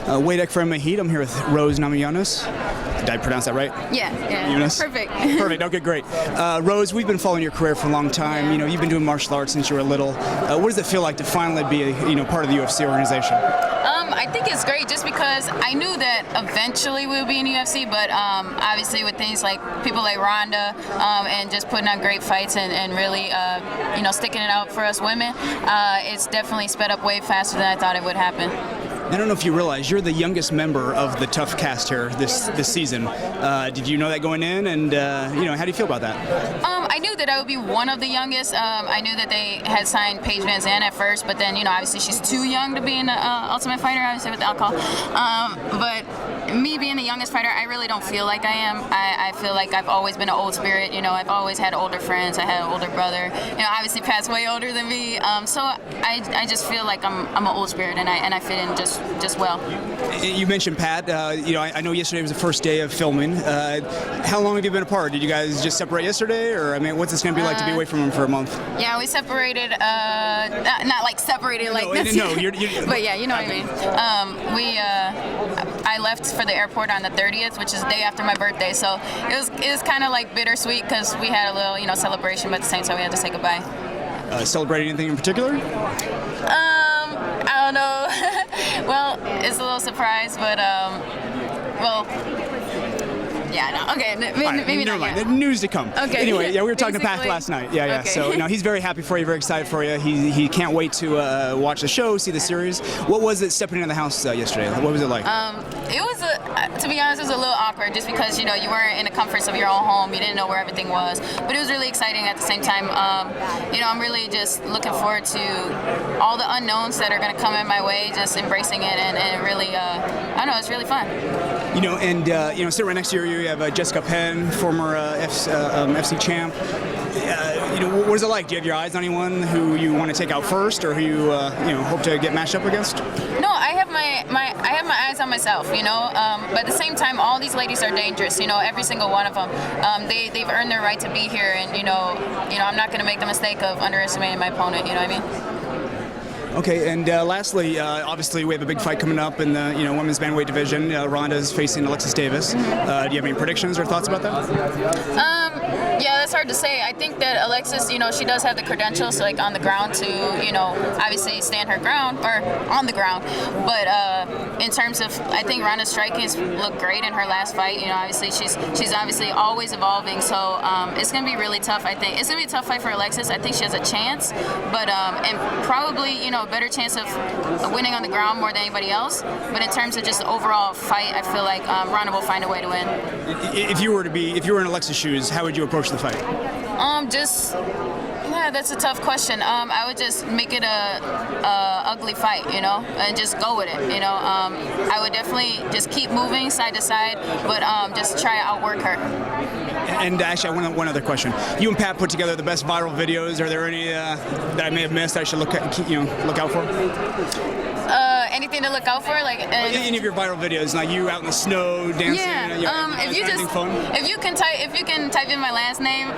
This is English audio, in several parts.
Wade for MMA H.E.A.T. I'm here with Rose Namajunas. Did I pronounce that right? Yeah. Eunice? Perfect. Perfect. Okay, great. Rose, we've been following your career for a long time. Yeah. You know, you've been doing martial arts since you were little. What does it feel like to finally be, part of the UFC organization? I think it's great just because I knew that eventually we would be in UFC, but obviously with things like people like Ronda and just putting on great fights and really, sticking it out for us women, it's definitely sped up way faster than I thought it would happen. I don't know if you realize you're the youngest member of the TUF cast here this season. Did you know that going in? And how do you feel about that? I knew that I would be one of the youngest. I knew that they had signed Paige Van Zandt at first, but then obviously she's too young to be an Ultimate Fighter, obviously with alcohol. But me being the youngest fighter, I really don't feel like I am. I feel like I've always been an old spirit. I've always had older friends. I had an older brother. Obviously Pat's way older than me. So I just feel like I'm an old spirit, and I fit in just well. You mentioned Pat. I know yesterday was the first day of filming. How long have you been apart? Did you guys just separate yesterday, or what's this going to be like to be away from him for a month? Yeah, we separated. Not like separated like this. No, but yeah, you know what I mean. I left for the airport on the 30th, which is the day after my birthday. So it was kind of like bittersweet because we had a little celebration, but at the same time we had to say goodbye. Celebrating anything in particular? I don't know. Well, it's a little surprise, but yeah, no. Okay, maybe never not mind. yet. The news to come. Okay. Anyway, we were talking to Pat Basically. last night. Yeah. Okay. So he's very happy for you, very excited for you. He can't wait to watch the show, see the series. What was it stepping in the house yesterday? What was it like? It was to be honest, it was a little awkward just because you weren't in the comforts of your own home. You didn't know where everything was, but it was really exciting at the same time. I'm really just looking forward to all the unknowns that are going to come in my way. Just embracing it and really, I don't know, it's really fun. Sitting right next to you have Jessica Penn, former FC champ. What is it like? Do you have your eyes on anyone who you want to take out first, or who you hope to get matched up against? No, I have my eyes on myself. But at the same time, all these ladies are dangerous. Every single one of them. They've earned their right to be here, and I'm not going to make the mistake of underestimating my opponent. You know what I mean? Okay, and lastly, obviously we have a big fight coming up in the women's bantamweight division. Ronda's facing Alexis Davis. Do you have any predictions or thoughts about that? Yeah, that's hard to say. I think that Alexis, she does have the credentials, like on the ground to, obviously stand her ground or on the ground. But in terms of, I think Ronda's striking looked great in her last fight. Obviously she's obviously always evolving. So it's going to be really tough. I think it's going to be a tough fight for Alexis. I think she has a chance, but and probably a better chance of winning on the ground more than anybody else. But in terms of just the overall fight, I feel like Ronda will find a way to win. If you were in Alexis' shoes, how would you approach the fight? That's a tough question. I would just make it a ugly fight, and just go with it. I would definitely just keep moving side to side, but just try to outwork her. And actually, I want one other question. You and Pat put together the best viral videos. Are there any that I may have missed? I should look out for. Anything to look out for, like any of your viral videos, like you out in the snow dancing. Yeah. If you can type in my last name,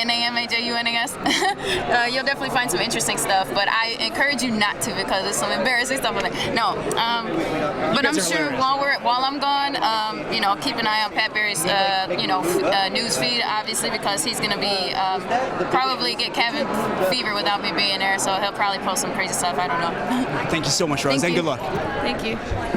Namajunas, you'll definitely find some interesting stuff. But I encourage you not to because there's some embarrassing stuff on there. No, but I'm sure while I'm gone, keep an eye on Pat Barry's news feed, obviously because he's gonna be probably get cabin fever without me being there, so he'll probably post some crazy stuff. I don't know. Thank you so much, Rose, and good luck. Thank you.